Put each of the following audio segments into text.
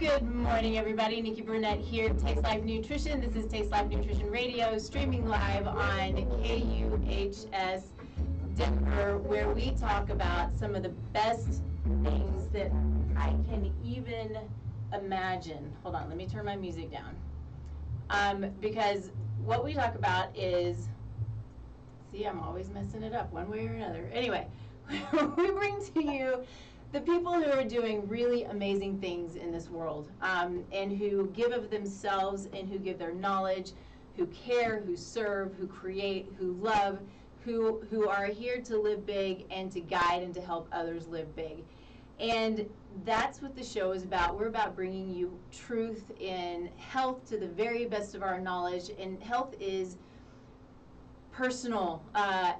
Good morning, everybody. Nikki Burnett here, Taste Life Nutrition. This is Taste Life Nutrition Radio, streaming live on KUHS Denver, where we talk about some of the best things that I can even imagine. Hold on, let me turn my music down. Because what we talk about is, see, I'm always messing it up one way or another. Anyway, we bring to you the people who are doing really amazing things in this world, and who give of themselves and who give their knowledge, who care, who serve, who create, who love, who are here to live big and to guide and to help others live big. And that's what the show is about. We're about bringing you truth in health to the very best of our knowledge. And health is personal,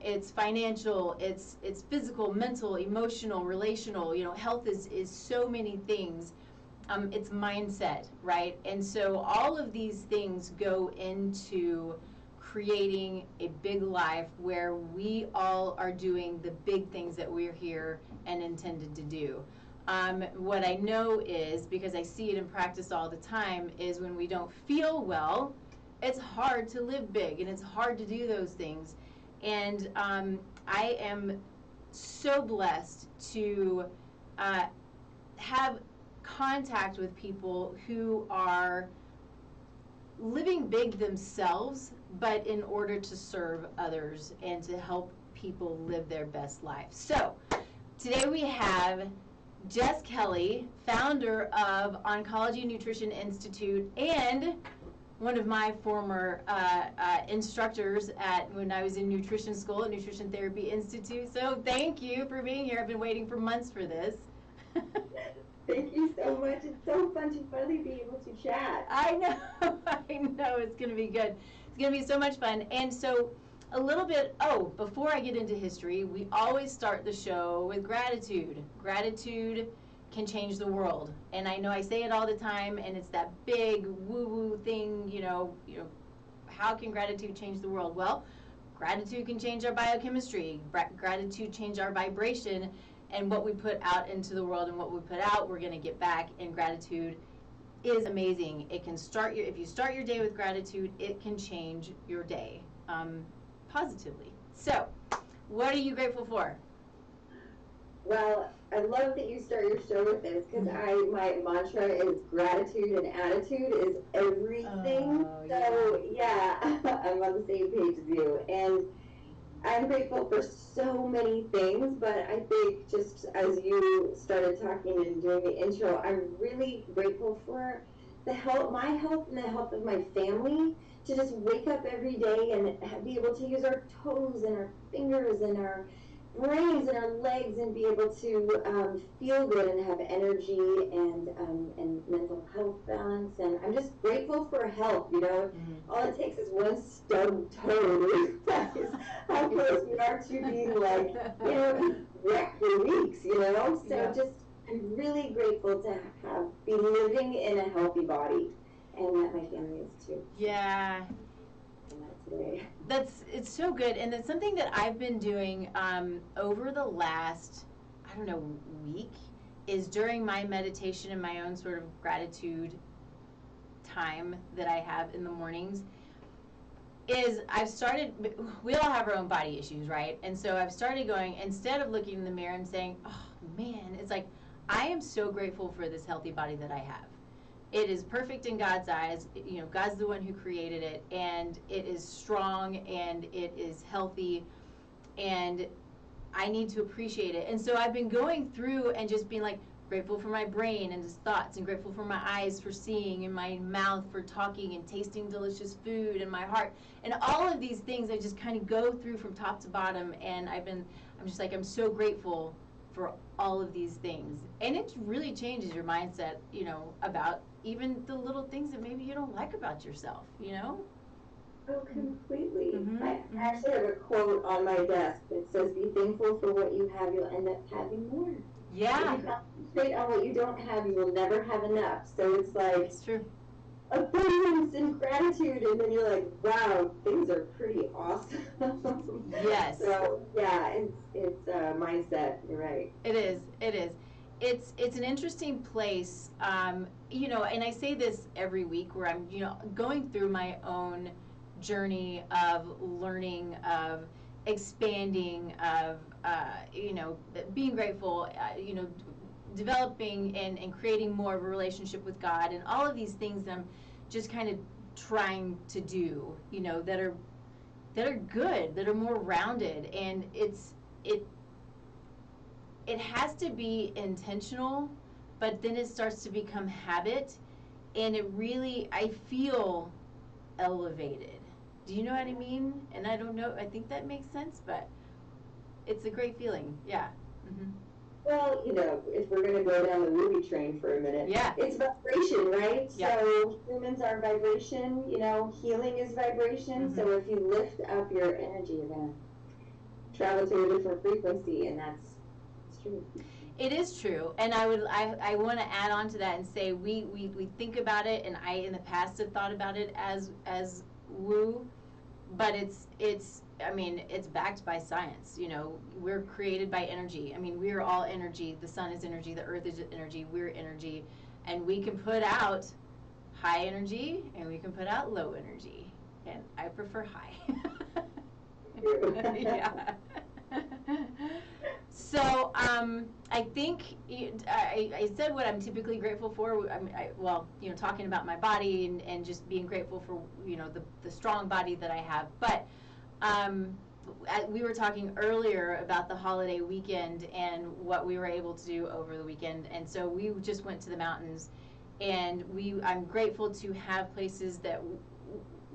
it's financial, it's physical, mental, emotional, relational. You know, health is so many things. It's mindset, right? And so all of these things go into creating a big life where we all are doing the big things that we're here and intended to do. What I know is, because I see it in practice all the time, is when we don't feel well, it's hard to live big and it's hard to do those things. And I am so blessed to have contact with people who are living big themselves, but in order to serve others and to help people live their best life. So today we have Jess Kelly, founder of Oncology Nutrition Institute and one of my former instructors when I was in nutrition school at Nutrition Therapy Institute. So thank you for being here. I've been waiting for months for this. Thank you so much. It's so fun to finally be able to chat. I know. It's going to be good. It's going to be so much fun. And so a little bit, before I get into history, we always start the show with gratitude. Gratitude can change the world. And I know I say it all the time, and it's that big woo-woo thing, you know, how can gratitude change the world? Well, gratitude can change our biochemistry. Gratitude change our vibration, and what we put out into the world and what we put out, we're going to get back. And gratitude is amazing. It can if you start your day with gratitude, it can change your day positively. So, what are you grateful for? Well, I love that you start your show with this, because my mantra is gratitude and attitude is everything. So yeah, I'm on the same page as you. And I'm grateful for so many things, but I think just as you started talking and doing the intro, I'm really grateful for my health and the health of my family, to just wake up every day and be able to use our toes and our fingers and our brains and our legs and be able to feel good and have energy and mental health balance. And I'm just grateful for health. You know, all it takes is one stubbed toe to realize how close we are to being wrecked for weeks. You know, so I'm really grateful to be living in a healthy body, and that my family is too. Yeah. Today. It's so good, and it's something that I've been doing over the last, week, is during my meditation and my own sort of gratitude time that I have in the mornings, is we all have our own body issues, right? And so I've started going, instead of looking in the mirror and saying, oh man, it's like, I am so grateful for this healthy body that I have. It is perfect in God's eyes. You know, God's the one who created it, and it is strong and it is healthy, and I need to appreciate it. And so I've been going through and just being like grateful for my brain and his thoughts, and grateful for my eyes for seeing, and my mouth for talking and tasting delicious food, and my heart, and all of these things I just kind of go through from top to bottom. And I'm so grateful for all of these things. And it really changes your mindset, you know, about even the little things that maybe you don't like about yourself, you know? Oh, completely. I actually have a quote on my desk that says, be thankful for what you have, you'll end up having more. Yeah. If you concentrate on what you don't have, you will never have enough. So it's like, it's true. Abundance and gratitude, and then you're like, wow, things are pretty awesome. Yes. So yeah, it's mindset. You're right. It is. it's an interesting place, you know, and I say this every week where I'm, you know, going through my own journey of learning, of expanding, of, you know, being grateful, you know, developing and creating more of a relationship with God, and all of these things that I'm just kind of trying to do, you know, that are good, that are more rounded, and it has to be intentional, but then it starts to become habit, and it really, I feel elevated. Do you know what I mean? And I don't know, I think that makes sense, but it's a great feeling, yeah. Mm-hmm. Well, you know, if we're going to go down the movie train for a minute, yeah, it's vibration, right? Yeah. So humans are vibration, you know, healing is vibration. Mm-hmm. So if you lift up your energy, you're going to travel to a different frequency, and that's true. It is true, and I want to add on to that and say we think about it, and I in the past have thought about it as woo, but it's I mean, it's backed by science. You know, we're created by energy. I mean, we're all energy. The sun is energy. The earth is energy. We're energy, and we can put out high energy and we can put out low energy, and I prefer high. Yeah. So I think I said what I'm typically grateful for. Well, you know, talking about my body and just being grateful for, you know, the strong body that I have. But we were talking earlier about the holiday weekend and what we were able to do over the weekend. And so we just went to the mountains, and I'm grateful to have places that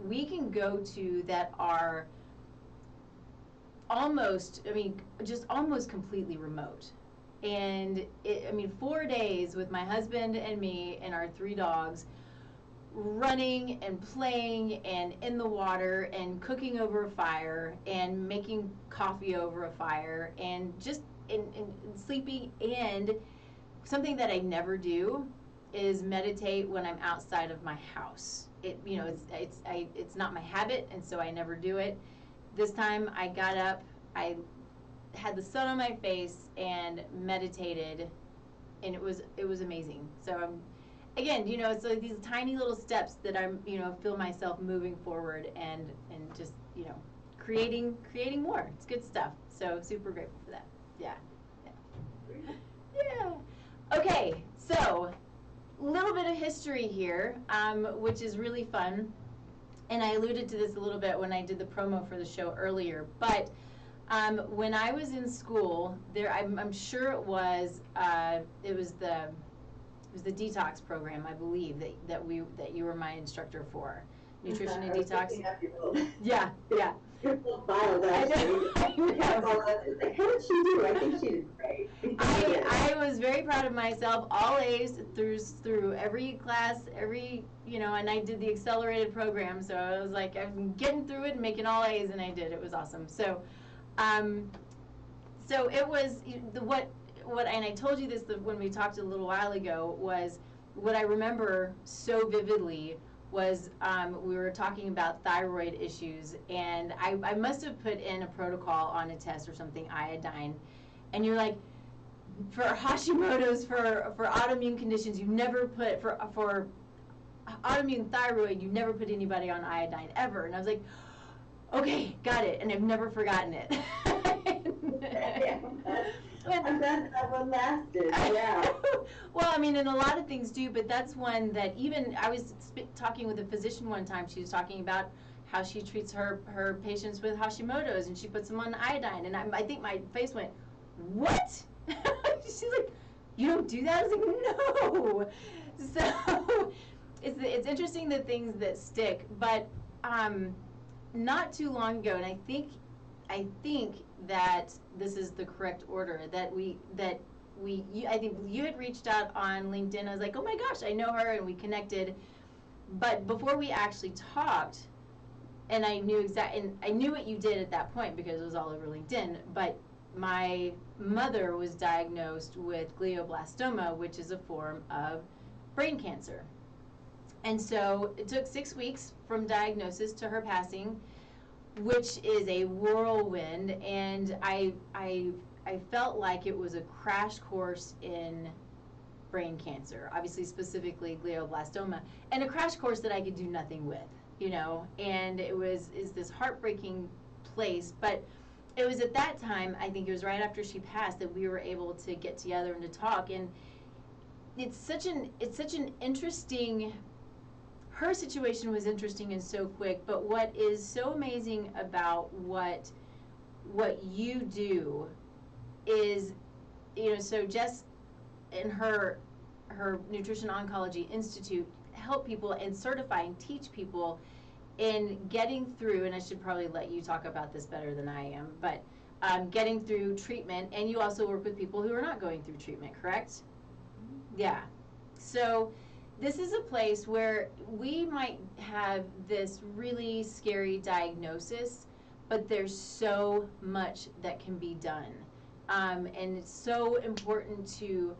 we can go to that are almost, I mean, just almost completely remote. And 4 days with my husband and me and our 3 dogs, running and playing and in the water and cooking over a fire and making coffee over a fire and just and sleeping. And something that I never do is meditate when I'm outside of my house. It's not my habit, and so I never do it. This time I got up, I had the sun on my face and meditated, and it was amazing. So again, you know, it's like these tiny little steps that I'm, you know, feel myself moving forward and just, you know, creating more. It's good stuff. So super grateful for that. Yeah. Yeah. Okay, so a little bit of history here, which is really fun. And I alluded to this a little bit when I did the promo for the show earlier, but when I was in school, I'm sure it was the detox program, I believe, that you were my instructor for, nutrition and detox. Yeah. Your little files, actually. I know. How did she do? I think she did great. I was very proud of myself. All A's through every class, you know, and I did the accelerated program, so I was like, I'm getting through it and making all A's, and I did. It was awesome. So, so it was what, and I told you this when we talked a little while ago, was what I remember so vividly was we were talking about thyroid issues, and I must have put in a protocol on a test or something, iodine, and you're like, for Hashimoto's, for autoimmune conditions, you never put, for autoimmune thyroid, you never put anybody on iodine ever. And I was like, okay, got it, and I've never forgotten it. I'm glad that one lasted, yeah. Well, I mean, and a lot of things do, but that's one that even, I was talking with a physician one time, she was talking about how she treats her patients with Hashimoto's, and she puts them on iodine, and I think my face went, what? She's like, you don't do that? I was like, no. So it's interesting, the things that stick, but not too long ago, and I think that this is the correct order, I think you had reached out on LinkedIn. I was like, oh my gosh, I know her, and we connected. But before we actually talked, and I knew what you did at that point because it was all over LinkedIn, but my mother was diagnosed with glioblastoma, which is a form of brain cancer. And so it took 6 weeks from diagnosis to her passing, which is a whirlwind. And I I felt like it was a crash course in brain cancer, obviously specifically glioblastoma, and a crash course that I could do nothing with, and is this heartbreaking place. But it was at that time, I think it was right after she passed, that we were able to get together and to talk. And it's such an interesting, her situation was interesting and so quick, but what is so amazing about what you do is, so Jess and her Nutrition Oncology Institute help people and certify and teach people in getting through, and I should probably let you talk about this better than I am, but getting through treatment. And you also work with people who are not going through treatment, correct? Yeah. So this is a place where we might have this really scary diagnosis, but there's so much that can be done. And it's so important to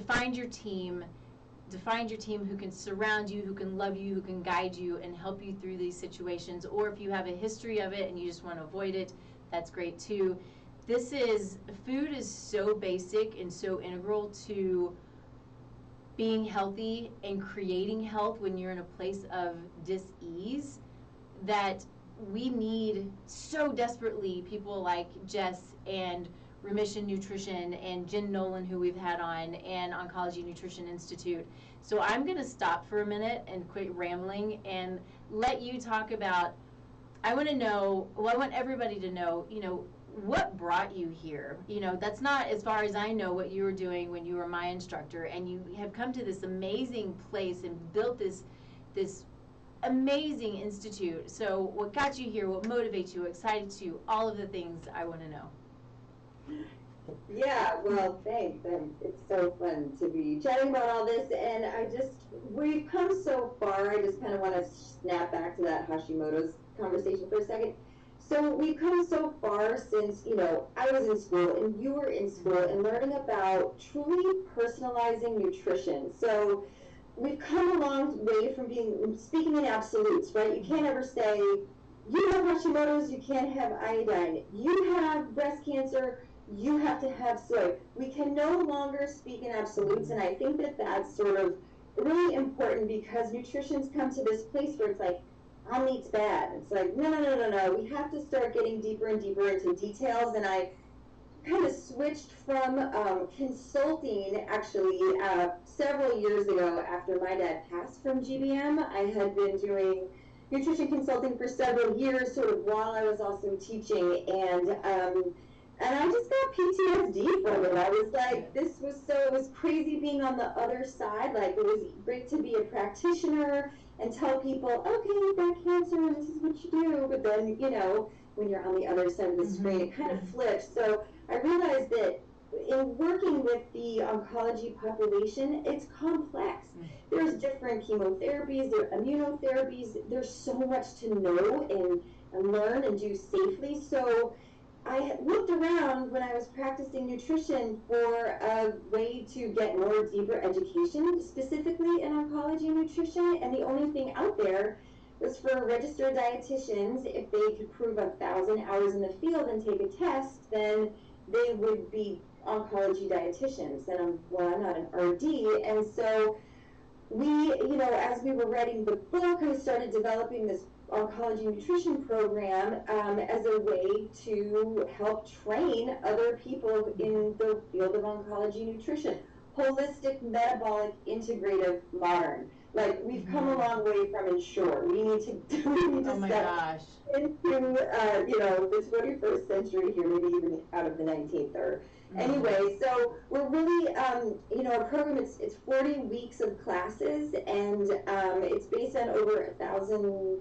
find your team, who can surround you, who can love you, who can guide you and help you through these situations. Or if you have a history of it and you just want to avoid it, that's great too. Food is so basic and so integral to being healthy and creating health when you're in a place of dis-ease, that we need so desperately people like Jess and Remission Nutrition and Jen Nolan, who we've had on, and Oncology Nutrition Institute. So I'm going to stop for a minute and quit rambling and let you talk about, I want everybody to know, what brought you here? That's not, as far as I know, what you were doing when you were my instructor, and you have come to this amazing place and built this amazing institute. So what got you here, what motivates you, excites you, all of the things I want to know. Yeah, well, thanks. It's so fun to be chatting about all this, and we've come so far. I just kind of want to snap back to that Hashimoto's conversation for a second. So we've come so far since, I was in school and you were in school, and learning about truly personalizing nutrition. So we've come a long way from speaking in absolutes, right? You can't ever say, you have Hashimoto's, you can't have iodine. You have breast cancer, you have to have soy. We can no longer speak in absolutes, and I think that that's sort of really important, because nutrition's come to this place where it's like, all meat's bad. It's like, no. We have to start getting deeper and deeper into details, and I kind of switched from consulting, actually, several years ago after my dad passed from GBM. I had been doing nutrition consulting for several years, sort of while I was also teaching, and I just got PTSD from it. I was like, it was crazy being on the other side. Like, it was great to be a practitioner and tell people, okay, you've got cancer and this is what you do. But then, when you're on the other side of the screen, it kind of flips. So I realized that in working with the oncology population, it's complex. There's different chemotherapies, there are immunotherapies. There's so much to know and learn and do safely. So I looked around when I was practicing nutrition for a way to get more deeper education, specifically in oncology nutrition, and the only thing out there was for registered dietitians. If they could prove 1,000 hours in the field and take a test, then they would be oncology dietitians. And I'm not an RD, and so we, as we were writing the book, I started developing this oncology nutrition program as a way to help train other people in the field of oncology nutrition. Holistic, metabolic, integrative, modern. Like, we've come a long way from Ensure. We need to step into the 21st century here, maybe even out of the 19th. Or anyway, so we're really our program. It's 40 weeks of classes, and it's based on over 1,000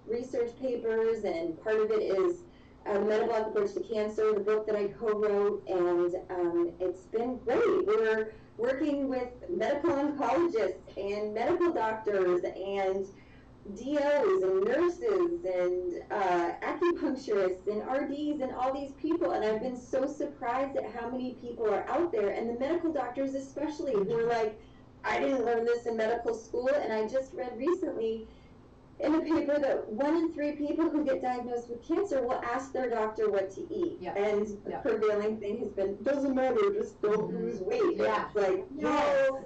research papers, and part of it is the Metabolic Approach to Cancer, the book that I co-wrote, and it's been great. We're working with medical oncologists and medical doctors and DOs and nurses and acupuncturists and RDs and all these people, and I've been so surprised at how many people are out there, and the medical doctors especially, who are like, I didn't learn this in medical school. And I just read recently in the paper that 1 in 3 people who get diagnosed with cancer will ask their doctor what to eat. Yeah. And the prevailing thing has been, doesn't matter, just don't lose weight. Yeah. It's like, no,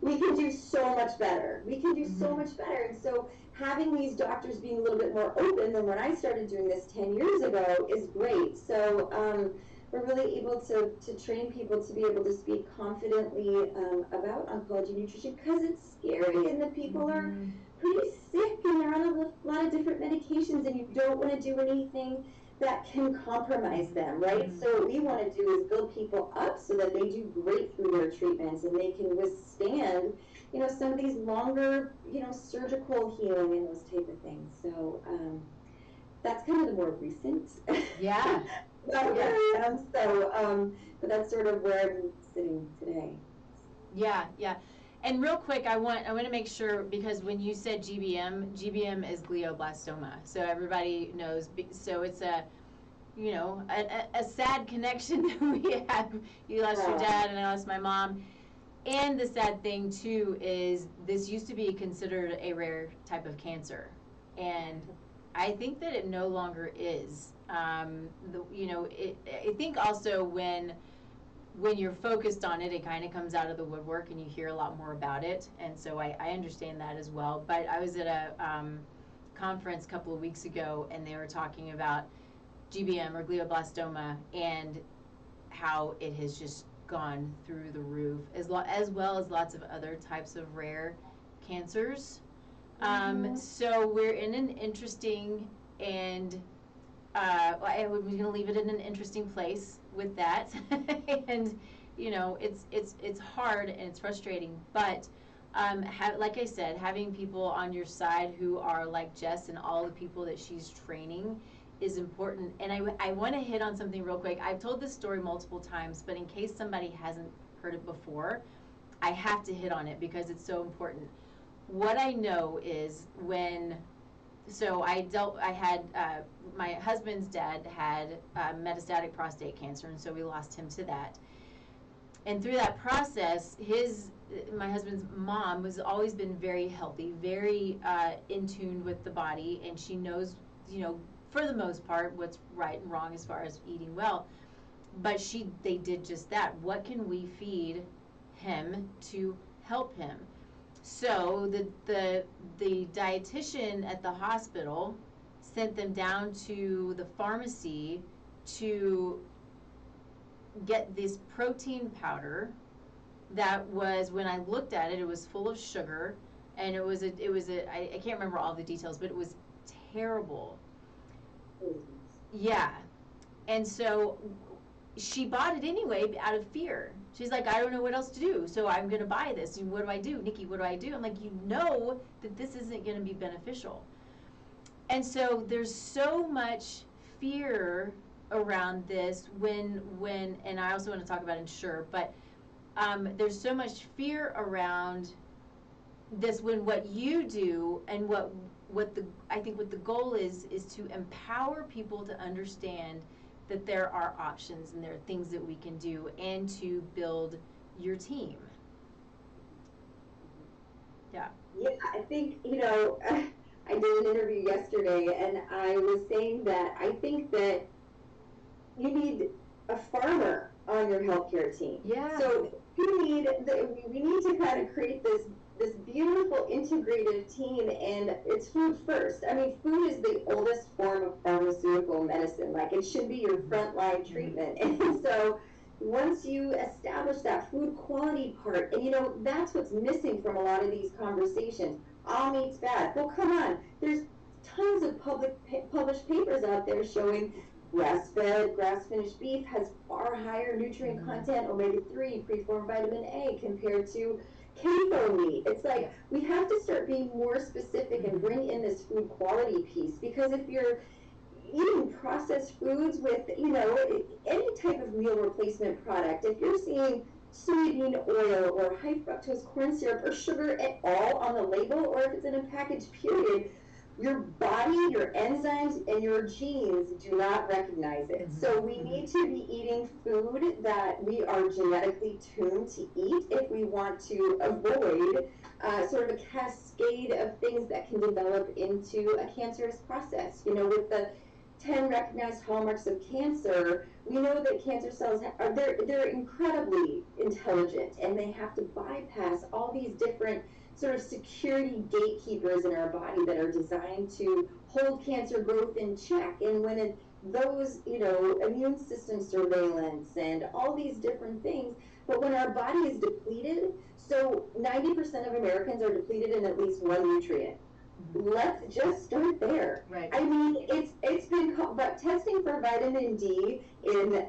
we can do so much better. We can do so much better. And so having these doctors being a little bit more open than when I started doing this 10 years ago is great. So we're really able to train people to be able to speak confidently about oncology nutrition, because it's scary and the people are pretty sick and they're on a lot of different medications, and you don't want to do anything that can compromise them, right? So what we want to do is build people up so that they do great through their treatments and they can withstand, you know, some of these longer, you know, surgical healing and those type of things. So that's kind of the more recent. Yeah. About where I am. So, but that's sort of where I'm sitting today. Yeah, yeah. And real quick, I want to make sure, because when you said GBM is glioblastoma. So everybody knows. So it's a, you know, a sad connection that we have. You lost your dad, and I lost my mom. And the sad thing too is this used to be considered a rare type of cancer, and I think that it no longer is. You know, I think also when you're focused on it, it kind of comes out of the woodwork and you hear a lot more about it. And so I understand that as well. But I was at a conference a couple of weeks ago, and they were talking about GBM or glioblastoma and how it has just gone through the roof, as well as lots of other types of rare cancers. So we're in an interesting and I was going to leave it in an interesting place with that. And you know, it's hard and it's frustrating, but like I said, having people on your side who are like Jess and all the people that she's training is important. And I want to hit on something real quick. I've told this story multiple times, but in case somebody hasn't heard it before, I have to hit on it because it's so important. What I know is my husband's dad had metastatic prostate cancer, and so we lost him to that. And through that process, my husband's mom has always been very healthy, very in tune with the body, and she knows, you know, for the most part, what's right and wrong as far as eating well. But they did just that. What can we feed him to help him? So the dietitian at the hospital sent them down to the pharmacy to get this protein powder that was, when I looked at it, it was full of sugar, and I can't remember all the details, but it was terrible. Yeah. And so she bought it anyway out of fear. She's like, I don't know what else to do, so I'm going to buy this. And what do I do? Nikki, what do I do? I'm like, you know that this isn't going to be beneficial. And so there's so much fear around this and I also want to talk about Ensure, but there's so much fear around this when what you do and I think what the goal is to empower people to understand that there are options and there are things that we can do, and to build your team. Yeah. Yeah, I think, you know, I did an interview yesterday, and I was saying that I think that you need a farmer on your healthcare team. Yeah. So we need to kind of create this beautiful integrated team, and it's food first. I mean, food is the oldest form of pharmaceutical medicine. Like, it should be your frontline treatment. And so once you establish that food quality part, and you know, that's what's missing from a lot of these conversations. All meat's bad. Well, come on. There's tons of published papers out there showing grass-fed, grass-finished beef has far higher nutrient content, omega-3, preformed vitamin A, compared to CAFO meat. It's like, we have to start being more specific and bring in this food quality piece, because if you're eating processed foods with, you know, any type of meal replacement product, if you're seeing soybean oil or high fructose corn syrup or sugar at all on the label, or if it's in a package, period, your body, your enzymes, and your genes do not recognize it. So we need to be eating food that we are genetically tuned to eat if we want to avoid sort of a cascade of things that can develop into a cancerous process. You know, with the 10 recognized hallmarks of cancer, we know that cancer cells they're incredibly intelligent, and they have to bypass all these different sort of security gatekeepers in our body that are designed to hold cancer growth in check. And when those, you know, immune system surveillance and all these different things, but when our body is depleted, so 90% of Americans are depleted in at least one nutrient. Let's just start there. Right. I mean, it's been called, but testing for vitamin D in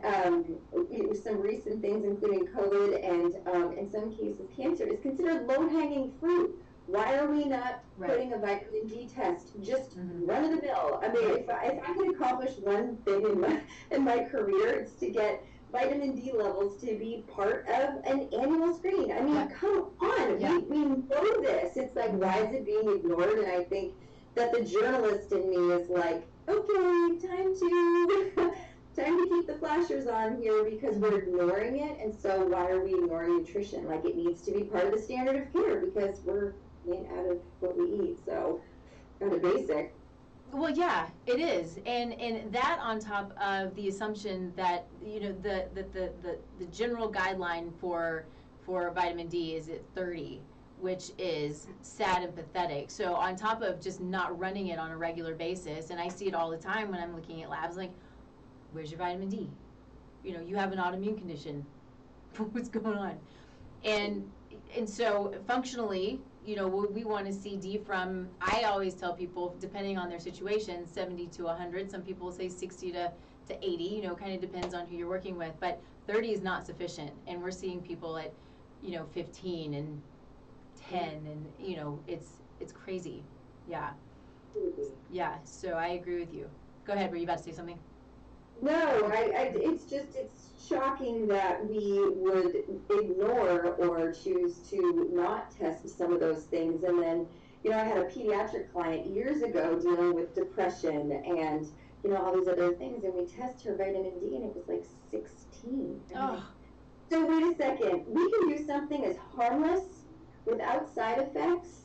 some recent things, including COVID and in some cases cancer, is considered low-hanging fruit. Why are we not putting a vitamin D test? Just run of the mill. I mean, if I can accomplish one thing in my career, it's to get vitamin D levels to be part of an annual screening. I mean, come on, we know this. It's like, why is it being ignored? And I think that the journalist in me is like, okay, time to keep the flashers on here because we're ignoring it. And so why are we ignoring nutrition? Like, it needs to be part of the standard of care because we're made out of what we eat. So, kind of basic. Well, yeah, it is, and that on top of the assumption that, you know, the general guideline for vitamin D is at 30, which is sad and pathetic. So on top of just not running it on a regular basis, and I see it all the time when I'm looking at labs, like, where's your vitamin D? You know, you have an autoimmune condition. What's going on? And so functionally, you know, we want to see D from, I always tell people, depending on their situation, 70 to 100. Some people say 60 to 80, you know, kind of depends on who you're working with. But 30 is not sufficient. And we're seeing people at, you know, 15 and 10. And, you know, it's crazy. Yeah. Yeah. So I agree with you. Go ahead. Were you about to say something? No, it's shocking that we would ignore or choose to not test some of those things. And then, you know, I had a pediatric client years ago dealing with depression and, you know, all these other things, and we test her vitamin D and it was like 16. Oh. So wait a second, we can do something as harmless without side effects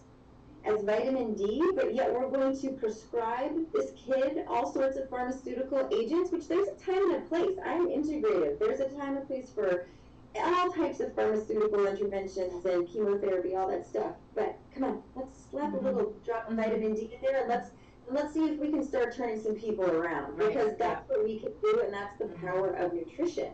as vitamin D, but yet we're going to prescribe this kid all sorts of pharmaceutical agents, which there's a time and a place. I'm integrative. There's a time and place for all types of pharmaceutical interventions and chemotherapy, all that stuff. But come on, let's slap a little drop of vitamin D in there, and let's see if we can start turning some people around, because that's what we can do, and that's the power of nutrition.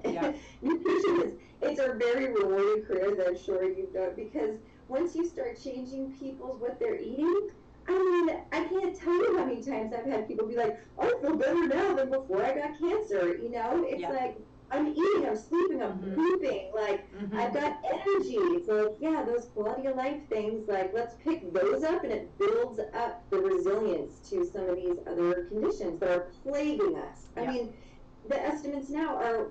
Nutrition it's a very rewarding career, that I'm sure you know, because once you start changing what they're eating, I mean, I can't tell you how many times I've had people be like, I feel better now than before I got cancer. You know, it's like, I'm eating, I'm sleeping, I'm pooping, like, I've got energy. It's like, yeah, those quality of life things, like, let's pick those up, and it builds up the resilience to some of these other conditions that are plaguing us. I mean, the estimates now are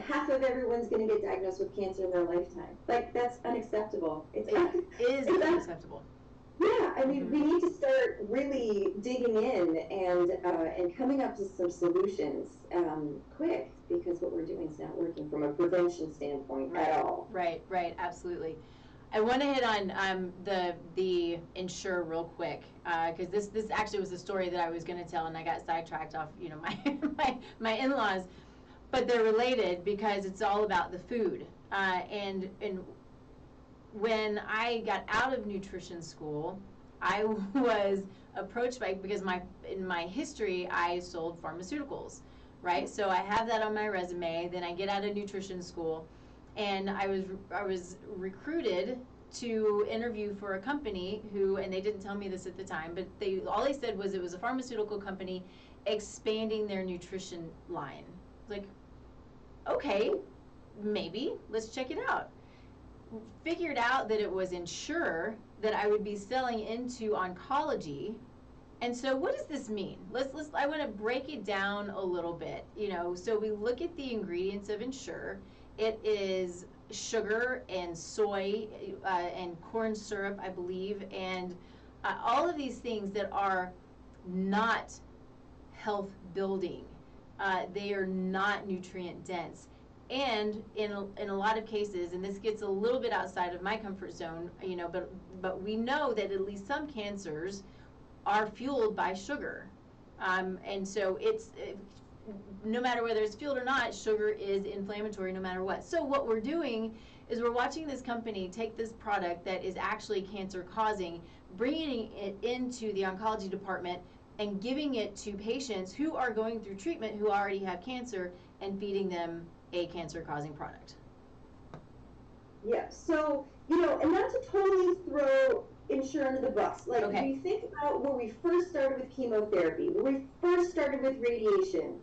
half of everyone's going to get diagnosed with cancer in their lifetime. Like, that's unacceptable. It is unacceptable. Yeah, I mean, we need to start really digging in and coming up with some solutions quick, because what we're doing is not working from a prevention standpoint at all. Right, absolutely. I want to hit on the Ensure real quick, because this actually was a story that I was going to tell, and I got sidetracked off, you know, my in-laws. But they're related because it's all about the food. And when I got out of nutrition school, I was approached because in my history, I sold pharmaceuticals, right? So I have that on my resume. Then I get out of nutrition school, and I was recruited to interview for a company and they didn't tell me this at the time, but all they said was it was a pharmaceutical company expanding their nutrition line. Like, okay, maybe, let's check it out. Figured out that it was Ensure that I would be selling into oncology. And so what does this mean? I want to break it down a little bit. You know, so we look at the ingredients of Ensure. It is sugar and soy and corn syrup, I believe, and all of these things that are not health building. They are not nutrient dense. And in a lot of cases, and this gets a little bit outside of my comfort zone, you know, but we know that at least some cancers are fueled by sugar. And so no matter whether it's fueled or not, sugar is inflammatory no matter what. So what we're doing is we're watching this company take this product that is actually cancer causing, bringing it into the oncology department and giving it to patients who are going through treatment who already have cancer and feeding them a cancer causing product. Yeah, so, you know, and not to totally throw Ensure under the bus. Like, Okay. when you think about when we first started with chemotherapy, when we first started with radiation,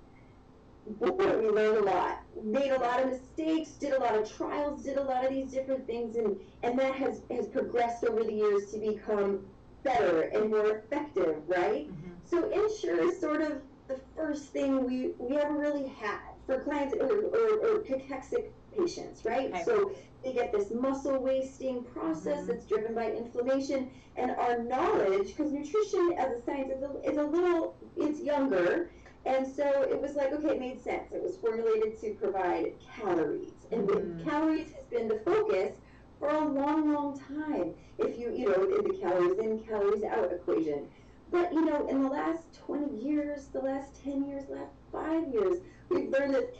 boy, we learned a lot, made a lot of mistakes, did a lot of trials, did a lot of these different things, and that has progressed over the years to become better and more effective, right? Mm-hmm. So Ensure is sort of the first thing we ever really had for clients or cachexic patients, right? Okay. So they get this muscle wasting process that's driven by inflammation, and our knowledge, because nutrition as a science is a little, it's younger, and so it was like, okay, it made sense. It was formulated to provide calories, and calories has been the focus for a long, long time. If you know, the calories in, calories out equation. But, you know, in the last 20 years, the last 10 years, the last 5 years, we've learned that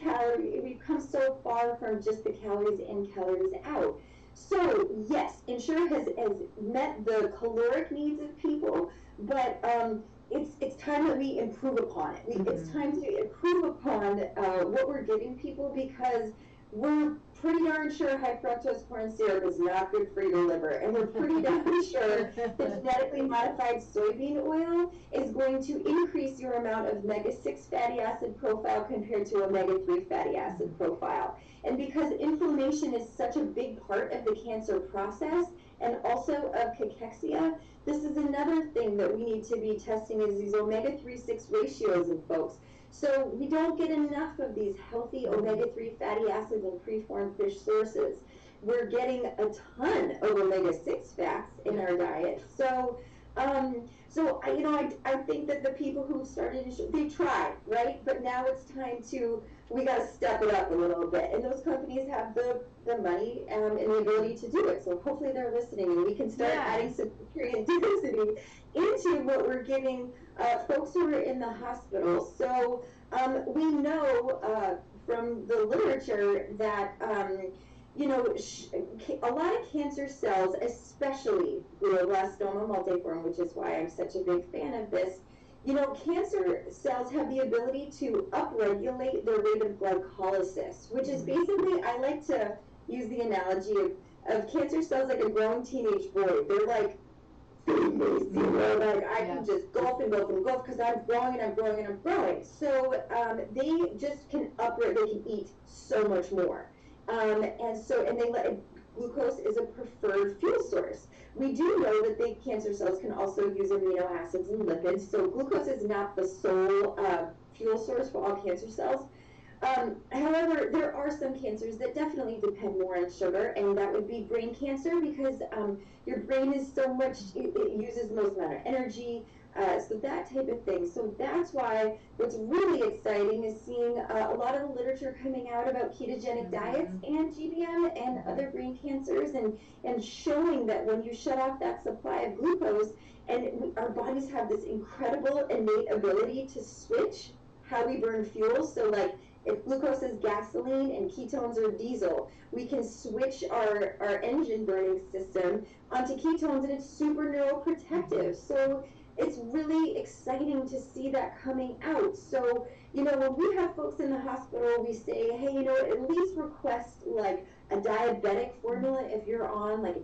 we've come so far from just the calories in, calories out. So, yes, Ensure has met the caloric needs of people, but it's time that we improve upon it. It's time to improve upon what we're giving people, because we're pretty darn sure high fructose corn syrup is not good for your liver, and we're pretty darn sure that genetically modified soybean oil is going to increase your amount of omega-6 fatty acid profile compared to omega-3 fatty acid profile. And because inflammation is such a big part of the cancer process and also of cachexia, this is another thing that we need to be testing, is these omega-3/6 ratios in folks. So we don't get enough of these healthy omega-3 fatty acids in preformed fish sources. We're getting a ton of omega-6 fats in our diet. So, I think that the people who started, they tried, right? But now it's time we got to step it up a little bit. And those companies have the money and the ability to do it. So hopefully they're listening, and we can start adding some nutrient density into what we're giving folks who are in the hospital. So we know from the literature that a lot of cancer cells, especially glioblastoma multiforme, which is why I'm such a big fan of this, cancer cells have the ability to upregulate their rate of glycolysis, which is basically, I like to use the analogy of cancer cells like a growing teenage boy. They're like, I can just gulp and gulp and gulp because I'm growing and I'm growing and I'm growing. So they just can they can eat so much more. Glucose is a preferred fuel source. We do know that the cancer cells can also use amino acids and lipids, so glucose is not the sole fuel source for all cancer cells. However, there are some cancers that definitely depend more on sugar, and that would be brain cancer, because your brain is so much, it uses the most amount of energy, so that type of thing. So that's why what's really exciting is seeing a lot of the literature coming out about ketogenic diets and GBM and other brain cancers, and showing that when you shut off that supply of glucose, and our bodies have this incredible innate ability to switch how we burn fuel. So like, if glucose is gasoline and ketones are diesel, we can switch our engine burning system onto ketones, and it's super neuroprotective. So it's really exciting to see that coming out. So, when we have folks in the hospital, we say, hey, at least request like a diabetic formula if you're on like,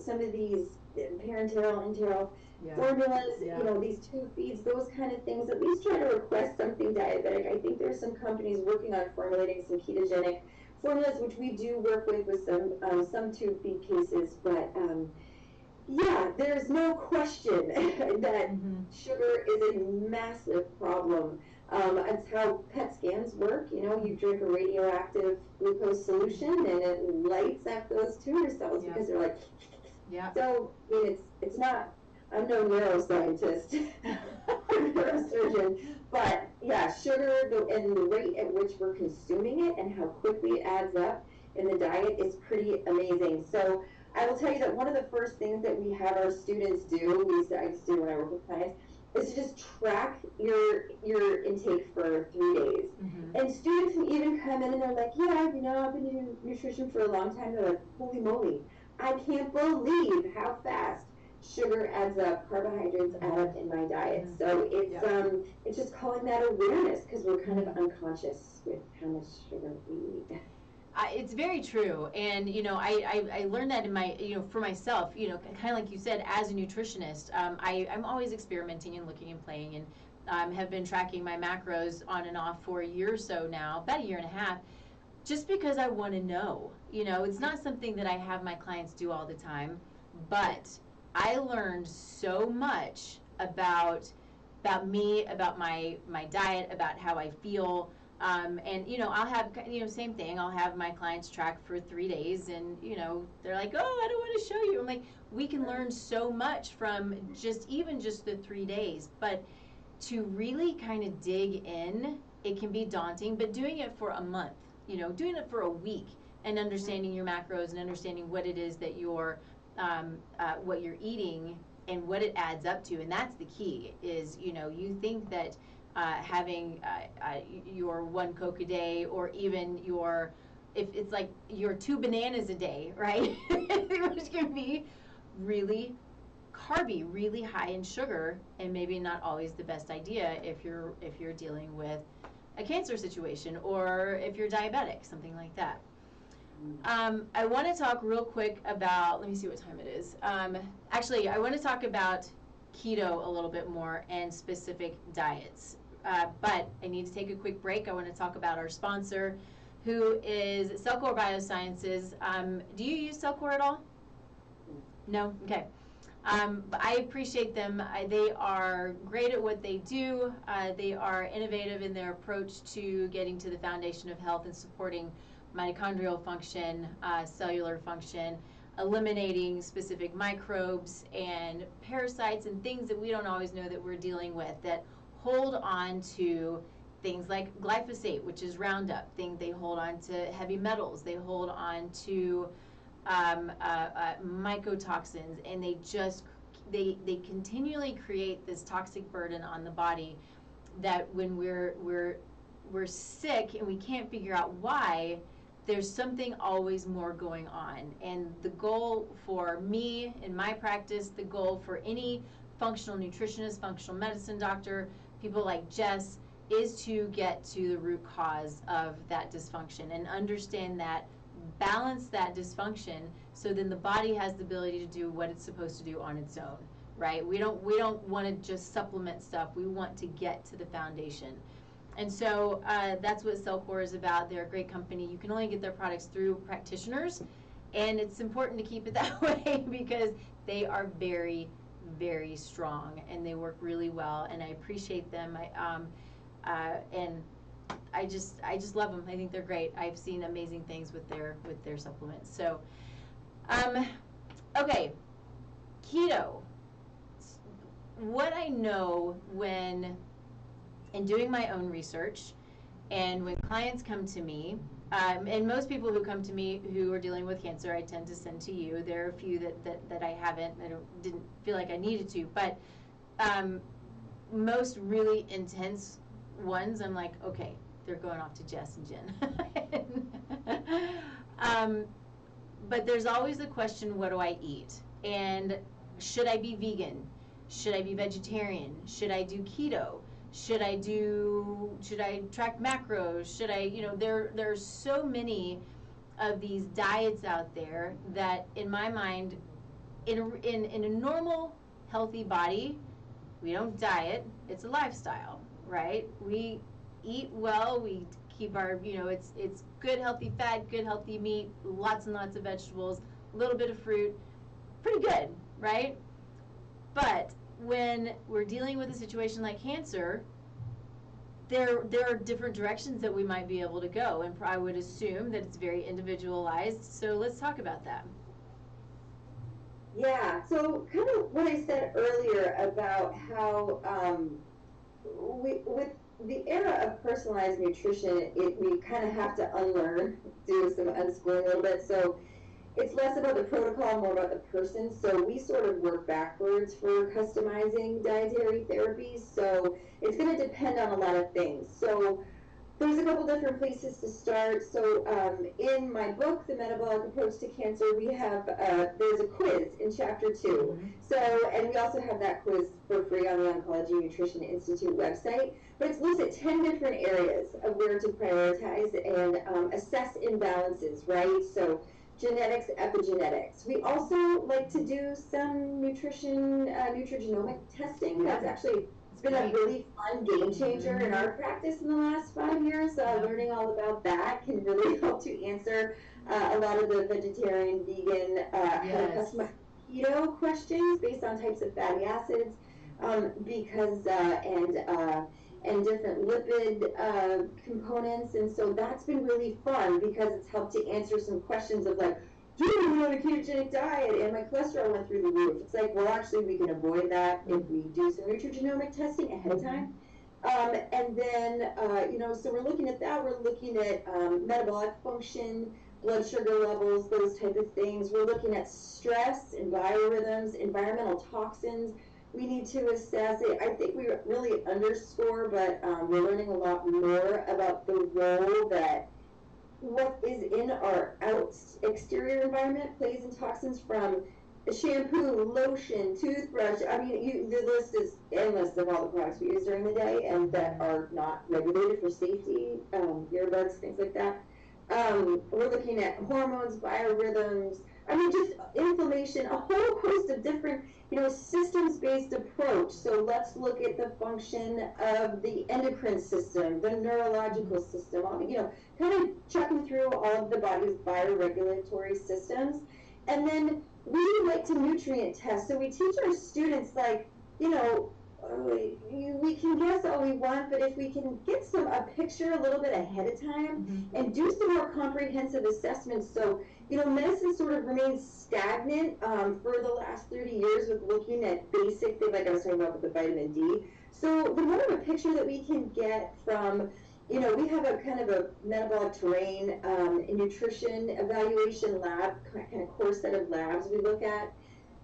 some of these parenteral, enteral formulas, these tube feeds, those kind of things. At least try to request something diabetic. I think there's some companies working on formulating some ketogenic formulas, which we do work with some tube feed cases. But there's no question that sugar is a massive problem. It's how PET scans work. You drink a radioactive glucose solution and it lights up those tumor cells because they're like, So it's not. I'm no neuroscientist. neurosurgeon. But yeah, sugar and the rate at which we're consuming it and how quickly it adds up in the diet is pretty amazing. So I will tell you that one of the first things that we have our students do, I used to do when I work with clients, is to just track your intake for 3 days. Mm-hmm. And students who even come in and they're like, yeah, I've been doing nutrition for a long time. They're like, holy moly, I can't believe how fast sugar adds up, carbohydrates add up in my diet. So it's just calling that awareness, because we're kind of unconscious with how much sugar we eat. It's very true, and I learned that in my for myself, kind of like you said, as a nutritionist, I'm always experimenting and looking and playing, and have been tracking my macros on and off for a year or so now, about a year and a half, just because I want to know. It's not something that I have my clients do all the time, but I learned so much about me, about my diet, about how I feel. And I'll have same thing. I'll have my clients track for 3 days, and they're like, "Oh, I don't want to show you." I'm like, we can learn so much from just the 3 days, but to really kind of dig in, it can be daunting. But doing it for a month, doing it for a week, and understanding your macros and understanding what it is that you're what you're eating and what it adds up to, and that's the key. Is you think that having your 1 Coke a day, or even if it's like your 2 bananas a day, right? Which can be really carby, really high in sugar, and maybe not always the best idea if you're dealing with a cancer situation, or if you're diabetic, something like that. I want to talk real quick about, let me see what time it is. Actually, I want to talk about keto a little bit more and specific diets. But I need to take a quick break. I want to talk about our sponsor, who is Cellcore Biosciences. Do you use Cellcore at all? No? Okay. I appreciate them. They are great at what they do. They are innovative in their approach to getting to the foundation of health and supporting mitochondrial function, cellular function, eliminating specific microbes and parasites and things that we don't always know that we're dealing with, that hold on to things like glyphosate, which is Roundup. They hold on to heavy metals. They hold on to mycotoxins, and they continually create this toxic burden on the body that when we're sick and we can't figure out why, there's something always more going on. And the goal for me in my practice, the goal for any functional nutritionist, functional medicine doctor, people like Jess, is to get to the root cause of that dysfunction and understand that, balance that dysfunction, so then the body has the ability to do what it's supposed to do on its own, right? We don't want to just supplement stuff. We want to get to the foundation. And so that's what Cellcore is about. They're a great company. You can only get their products through practitioners, and it's important to keep it that way because they are very, very strong, and they work really well, and I appreciate them. And I just love them. I think they're great. I've seen amazing things with their supplements. So, okay, keto. What I know in doing my own research, and when clients come to me, and most people who come to me who are dealing with cancer, I tend to send to you. There are a few that I haven't, didn't feel like I needed to, but most really intense ones, I'm like, okay, they're going off to Jess and Jen. But there's always the question, what do I eat? And should I be vegan? Should I be vegetarian? Should I do keto? Should I track macros? Should I, there's so many of these diets out there that, in my mind, in a normal, healthy body, we don't diet, it's a lifestyle, right? We eat well, we keep our, it's good healthy fat, good healthy meat, lots and lots of vegetables, a little bit of fruit, pretty good, right? But when we're dealing with a situation like cancer, there are different directions that we might be able to go, and I would assume that it's very individualized. So let's talk about that. Yeah, so kind of what I said earlier about how with the era of personalized nutrition, we kind of have to unlearn, do some unschooling a little bit. So it's less about the protocol, more about the person. So we sort of work backwards for customizing dietary therapies. So it's going to depend on a lot of things. So there's a couple different places to start. So in my book, The Metabolic Approach to Cancer, we have, there's a quiz in chapter 2. So, and we also have that quiz for free on the Oncology Nutrition Institute website. But it looks at 10 different areas of where to prioritize and assess imbalances, right? So genetics, epigenetics. We also like to do some nutrigenomic testing. That's actually, it's been a really fun game changer in our practice in the last 5 years. Learning all about that can really help to answer a lot of the vegetarian, vegan, how to customize keto questions based on types of fatty acids, because and different lipid components. And so that's been really fun because it's helped to answer some questions of like, do you want a ketogenic diet? And my cholesterol went through the roof. It's like, well, actually, we can avoid that if we do some nutrigenomic testing ahead of time. And then, so we're looking at that. We're looking at metabolic function, blood sugar levels, those type of things. We're looking at stress and biorhythms, environmental toxins. We need to assess it. I think we really underscore, but we're learning a lot more about the role that what is in our exterior environment plays in toxins, from shampoo, lotion, toothbrush. I mean, the list is endless of all the products we use during the day and that are not regulated for safety, earbuds, things like that. We're looking at hormones, biorhythms, I mean, just inflammation, a whole host of different, systems-based approach. So let's look at the function of the endocrine system, the neurological system, kind of checking through all of the body's bioregulatory systems. And then we like to nutrient test. So we teach our students, we can guess all we want, but if we can get a picture a little bit ahead of time and do some more comprehensive assessments. So, medicine sort of remains stagnant for the last 30 years with looking at basic things, like I was talking about with the vitamin D. So the more of a picture that we can get from, we have a kind of a metabolic terrain nutrition evaluation lab, kind of core set of labs we look at,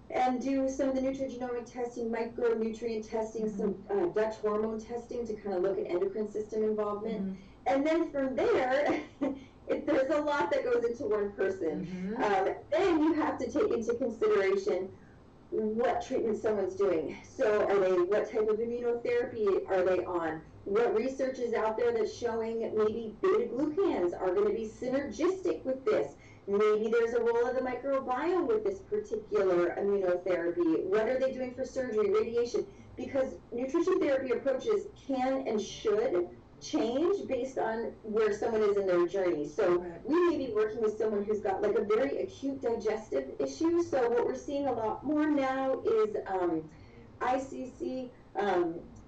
and do some of the nutrigenomic testing, micronutrient testing, some Dutch hormone testing to kind of look at endocrine system involvement. And then from there, there's a lot that goes into one person. Then you have to take into consideration what treatment someone's doing. So what type of immunotherapy are they on? What research is out there that's showing maybe beta-glucans are going to be synergistic with this? Maybe there's a role of the microbiome with this particular immunotherapy. What are they doing for surgery, radiation? Because nutrition therapy approaches can and should change based on where someone is in their journey. So we may be working with someone who's got like a very acute digestive issue. So what we're seeing a lot more now is ICC,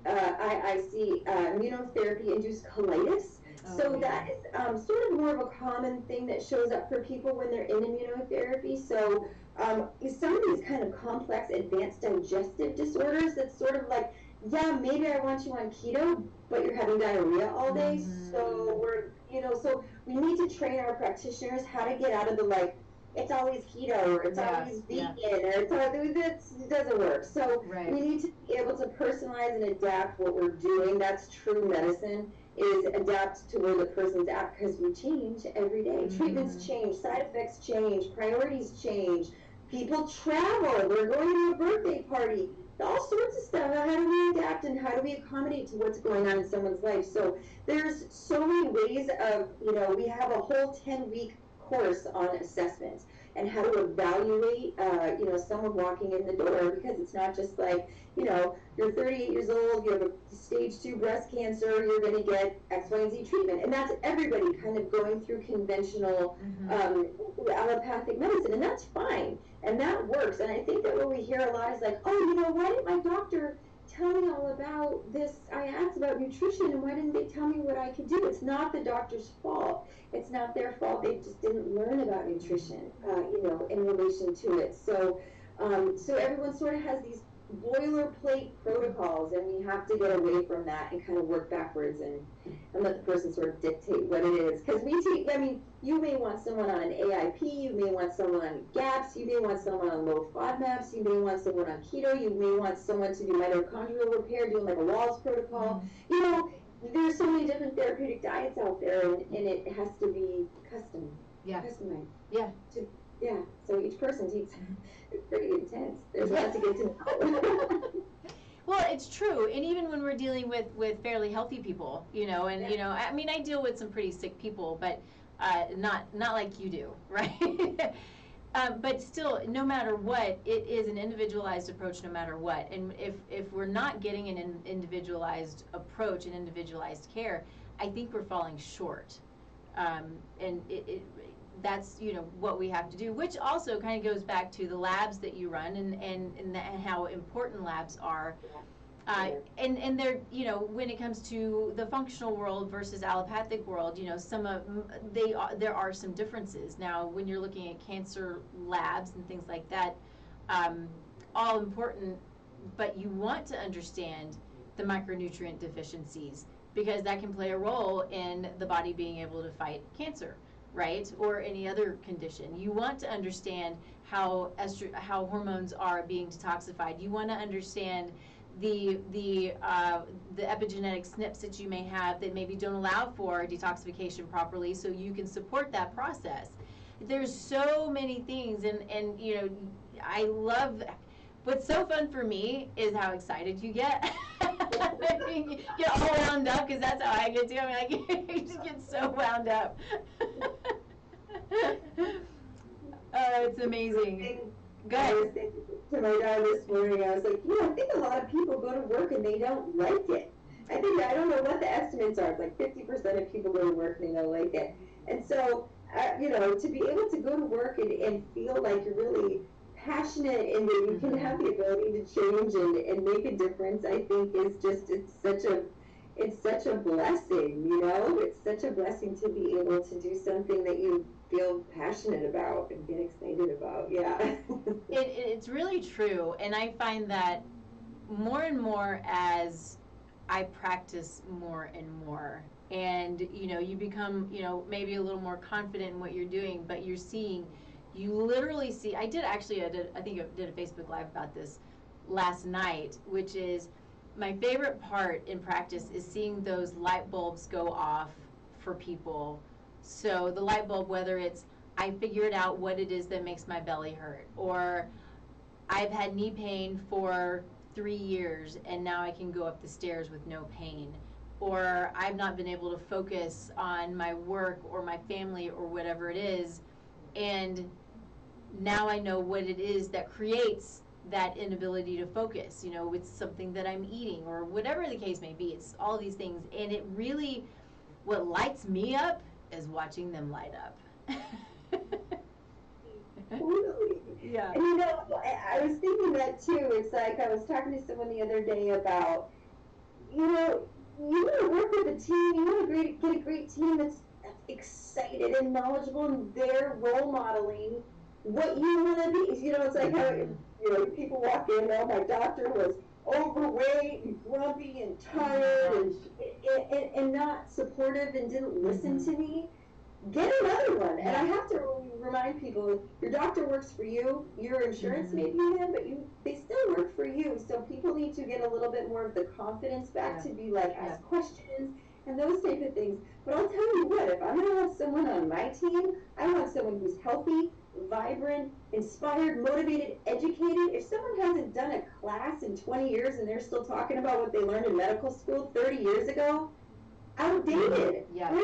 immunotherapy-induced colitis. So that is sort of more of a common thing that shows up for people when they're in immunotherapy. So some of these kind of complex advanced digestive disorders, that's sort of like, yeah, maybe I want you on keto, but you're having diarrhea all day. So so we need to train our practitioners how to get out of the it's always keto or it's always vegan or it's always, it doesn't work. So we need to be able to personalize and adapt what we're doing. That's true medicine, is adapt to where the person's at, because we change every day. Treatments change, side effects change, priorities change, people travel, they're going to a birthday party, all sorts of stuff. How do we adapt and how do we accommodate to what's going on in someone's life? So there's so many ways of, we have a whole 10-week course on assessment and how to evaluate, someone walking in the door, because it's not just like, you're 38 years old, you have a stage 2 breast cancer, you're going to get X, Y, and Z treatment. And that's everybody kind of going through conventional allopathic medicine, and that's fine, and that works. And I think that what we hear a lot is like, oh, why didn't my doctor tell me all about this? I asked about nutrition, and why didn't they tell me what I could do? It's not the doctor's fault. It's not their fault. They just didn't learn about nutrition, in relation to it. So, so everyone sort of has boilerplate protocols, and we have to get away from that and kind of work backwards and let the person sort of dictate what it is. Because I mean, you may want someone on an AIP, you may want someone on GAPS, you may want someone on low FODMAPs, you may want someone on keto, you may want someone to do mitochondrial repair, doing like a Walls protocol. You know, there's so many different therapeutic diets out there, and it has to be customized. Yeah. Yeah, so each person takes, it's pretty intense. There's a lot to get to know. Well, it's true, and even when we're dealing with fairly healthy people, you know, and you know, I mean, I deal with some pretty sick people, but not like you do, right? But still, no matter what, it is an individualized approach no matter what. And if we're not getting an individualized approach and individualized care, I think we're falling short. And that's, you know, what we have to do, which also kind of goes back to the labs that you run and how important labs are. And they're, you know, when it comes to the functional world versus allopathic world, you know, there are some differences. Now, when you're looking at cancer labs and things like that, all important, but you want to understand the micronutrient deficiencies, because that can play a role in the body being able to fight cancer, right? Or any other condition. You want to understand how hormones are being detoxified. You want to understand the epigenetic SNPs that you may have that maybe don't allow for detoxification properly, so you can support that process. There's so many things, and you know, I love. What's so fun for me is how excited you get. I mean, you get all wound up, because that's how I get too. I mean, I just get so wound up. It's amazing. Go ahead. I was thinking to my dad this morning, I was like, you know, I think a lot of people go to work and they don't like it. I don't know what the estimates are. It's like 50% of people go to work and they don't like it. And so, you know, to be able to go to work and feel like you're really passionate and that you can have the ability to change and make a difference, I think is just, it's such a blessing, you know? It's such a blessing to be able to do something that you feel passionate about and get excited about. Yeah. It's really true, and I find that more and more as I practice more and more, and you know, you become, you know, maybe a little more confident in what you're doing, but you literally see. I think I did a Facebook Live about this last night, which is my favorite part in practice is seeing those light bulbs go off for people. So the light bulb, whether it's I figured out what it is that makes my belly hurt, or I've had knee pain for 3 years and now I can go up the stairs with no pain, or I've not been able to focus on my work or my family or whatever it is, and now I know what it is that creates that inability to focus. You know, it's something that I'm eating or whatever the case may be. It's all these things, and it really, what lights me up is watching them light up. Totally. Yeah. And you know, I was thinking that too. It's like I was talking to someone the other day about, you know, you want to work with a team, you want to get a great team that's excited and knowledgeable, and they're role modeling what you want to be. You know, it's like how, you know, people walk in, oh, my doctor was overweight and grumpy and tired and not supportive and didn't listen to me. Get another one. And I have to remind people, your doctor works for you, your insurance may be in, but they still work for you. So people need to get a little bit more of the confidence back to be like, ask questions and those type of things. But I'll tell you what, if I'm going to have someone on my team, I want someone who's healthy, vibrant, inspired, motivated, educated. If someone hasn't done a class in 20 years and they're still talking about what they learned in medical school 30 years ago, outdated. Yeah.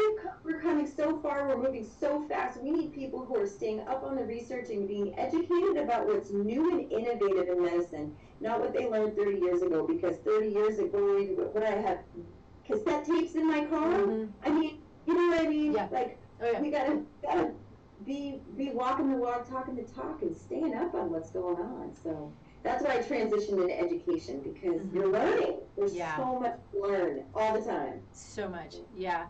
We're coming so far, we're moving so fast. We need people who are staying up on the research and being educated about what's new and innovative in medicine, not what they learned 30 years ago, because 30 years ago, what I have cassette tapes in my car, I mean, you know what I mean? Yeah. Like, we gotta be walking the walk, talking the talk, and staying up on what's going on. So that's why I transitioned into education, because you're learning. There's so much to learn all the time. So much, yeah.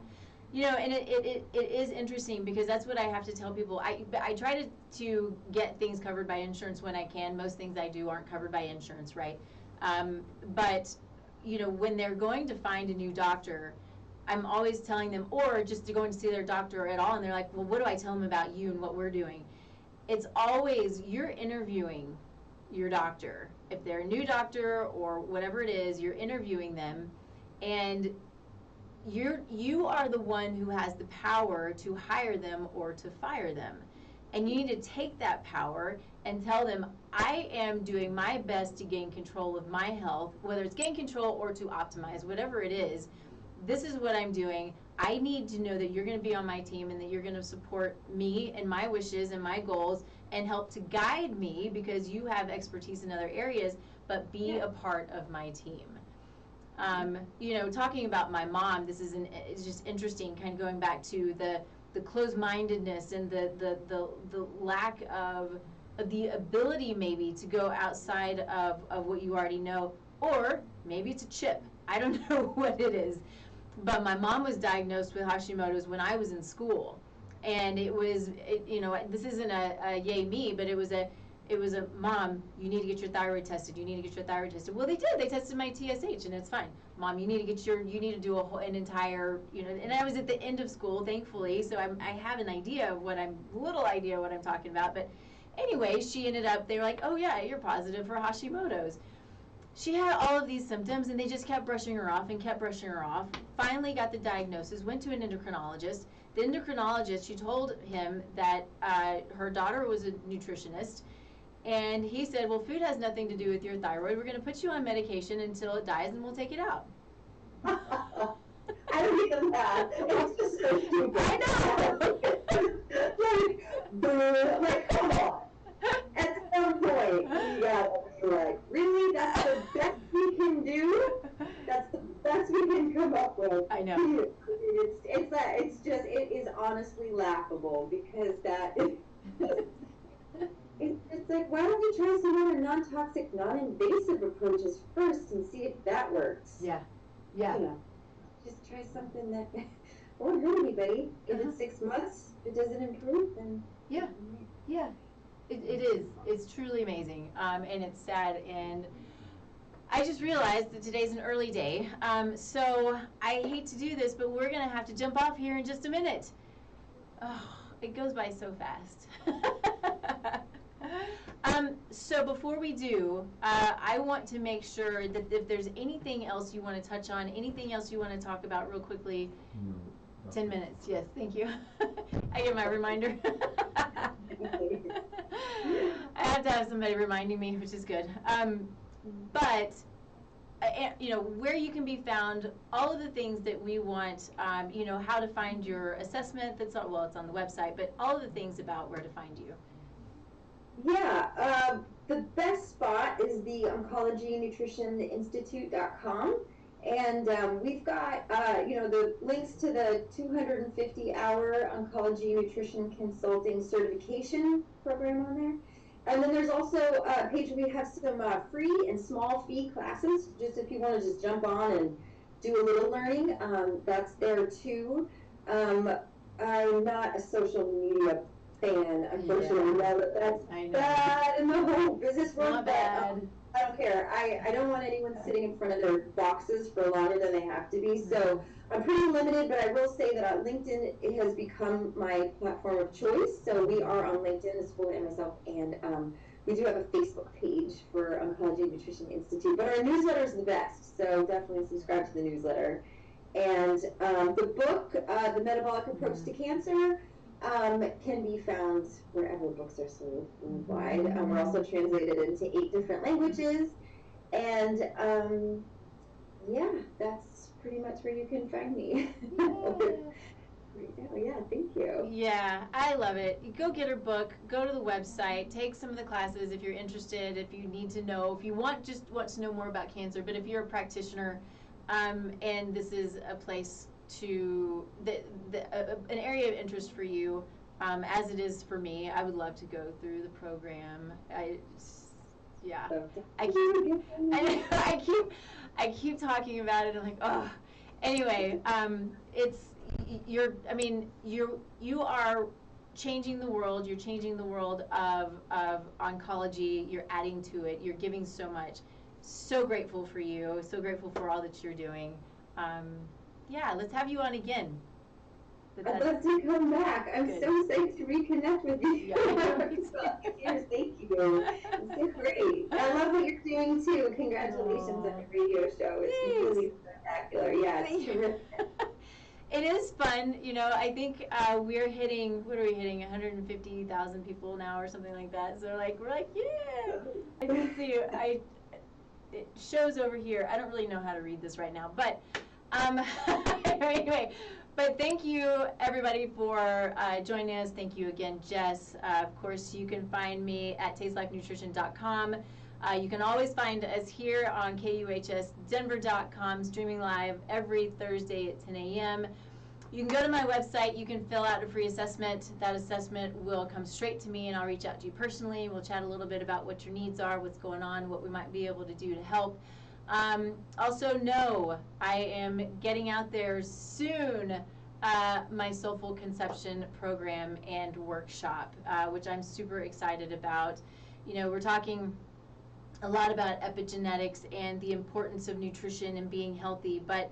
You know, and it is interesting, because that's what I have to tell people. I try to get things covered by insurance when I can. Most things I do aren't covered by insurance, right? But, you know, when they're going to find a new doctor, I'm always telling them, or just to go and see their doctor at all, and they're like, well, what do I tell them about you and what we're doing? It's always, you're interviewing your doctor. If they're a new doctor or whatever it is, you're interviewing them, and you are the one who has the power to hire them or to fire them. And you need to take that power and tell them, I am doing my best to gain control of my health, whether it's gain control or to optimize, whatever it is. This is what I'm doing. I need to know that you're going to be on my team and that you're going to support me and my wishes and my goals and help to guide me, because you have expertise in other areas, but be a part of my team. You know, talking about my mom, this is it's just interesting, kind of going back to the closed-mindedness and the lack of the ability maybe to go outside of what you already know, or maybe it's a chip. I don't know what it is. But my mom was diagnosed with Hashimoto's when I was in school. And it was, you know, this isn't a yay me, but it was a, Mom, you need to get your thyroid tested. You need to get your thyroid tested. Well, they did. They tested my TSH, and it's fine. Mom, you need to get you need to do an entire, you know, and I was at the end of school, thankfully, so I have an idea of what I'm talking about. But anyway, she ended up, they were like, oh yeah, you're positive for Hashimoto's. She had all of these symptoms, and they just kept brushing her off and kept brushing her off. Finally got the diagnosis, went to an endocrinologist. The endocrinologist, she told him that her daughter was a nutritionist, and he said, well, food has nothing to do with your thyroid. We're going to put you on medication until it dies, and we'll take it out. I don't even laugh. It's just so stupid. I know. like, come on. At some point, you gotta be like, really? That's the best we can do? That's the best we can come up with. I know. It is honestly laughable, because that is, it's like, why don't we try some other non-toxic, non-invasive approaches first and see if that works? Yeah. Yeah. You know, just try something that won't hurt anybody. If it's 6 months, if it doesn't improve, then yeah. Yeah. It is. It's truly amazing, and it's sad. And I just realized that today's an early day, so I hate to do this, but we're going to have to jump off here in just a minute. Oh, it goes by so fast. So before we do, I want to make sure that if there's anything else you want to touch on, anything else you want to talk about real quickly. 10 minutes, yes, thank you. I get my reminder. I have to have somebody reminding me, which is good. But, you know, where you can be found, all of the things that we want, you know, how to find your assessment, it's on the website, but all of the things about where to find you. Yeah, the best spot is the oncologynutritioninstitute.com. And we've got, you know, the links to the 250-hour oncology nutrition consulting certification program on there. And then there's also a page where we have some free and small fee classes, just if you want to just jump on and do a little learning. That's there too. I'm not a social media fan, unfortunately. Yeah. But that's bad in the whole business world. Not bad. I don't care. I don't want anyone sitting in front of their boxes for longer than they have to be. So I'm pretty limited, but I will say that LinkedIn, it has become my platform of choice. So we are on LinkedIn, as Fuller and myself, and we do have a Facebook page for Oncology Nutrition Institute. But our newsletter is the best, so definitely subscribe to the newsletter. And the book, The Metabolic Approach to Cancer, can be found wherever books are sold worldwide. We're also translated into 8 different languages, and yeah, that's pretty much where you can find me. Yeah, thank you. Yeah, I love it. You go get her book, go to the website, take some of the classes if you're interested, if you need to know, if you want to know more about cancer, but if you're a practitioner, and this is a place to an area of interest for you, as it is for me. I would love to go through the program. I keep talking about it. I'm like, oh. Anyway, you are changing the world. You're changing the world of oncology. You're adding to it. You're giving so much. so grateful for you, so grateful for all that you're doing. Yeah, let's have you on again. I'd love to come back. I'm good. so excited to reconnect with you. Yeah, Years, thank you. It's so great. I love what you're doing too. Congratulations on your radio show. It's really spectacular. Yeah, it's terrific. It is fun, you know. I think we're hitting, what are we hitting, 150,000 people now or something like that. So we're like, yeah. I can see it shows over here. I don't really know how to read this right now, but anyway. But thank you, everybody, for joining us. Thank you again, Jess. Of course, you can find me at tastelifenutrition.com. You can always find us here on KUHSdenver.com, streaming live every Thursday at 10 a.m. You can go to my website. You can fill out a free assessment. That assessment will come straight to me, and I'll reach out to you personally. We'll chat a little bit about what your needs are, what's going on, what we might be able to do to help. Also know I am getting out there soon my Soulful Conception program and workshop, which I'm super excited about. You know, we're talking a lot about epigenetics and the importance of nutrition and being healthy, but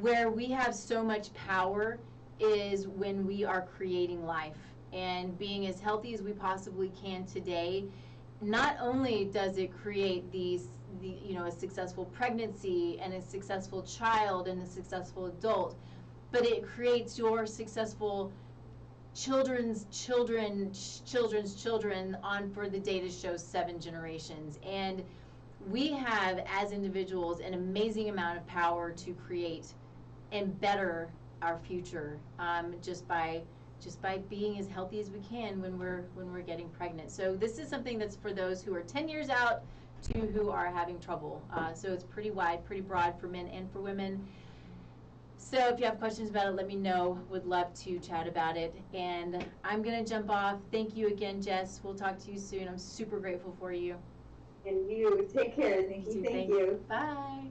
where we have so much power is when we are creating life and being as healthy as we possibly can today. Not only does it create a successful pregnancy and a successful child and a successful adult, but it creates your successful children's children on for the data shows 7 generations. And we have, as individuals, an amazing amount of power to create and better our future just by being as healthy as we can when we're getting pregnant. So this is something that's for those who are 10 years out to who are having trouble. So it's pretty wide, pretty broad for men and for women. So if you have questions about it, let me know. Would love to chat about it. And I'm going to jump off. Thank you again, Jess. We'll talk to you soon. I'm super grateful for you. And you. Take care. Thank you. Thank you. Bye.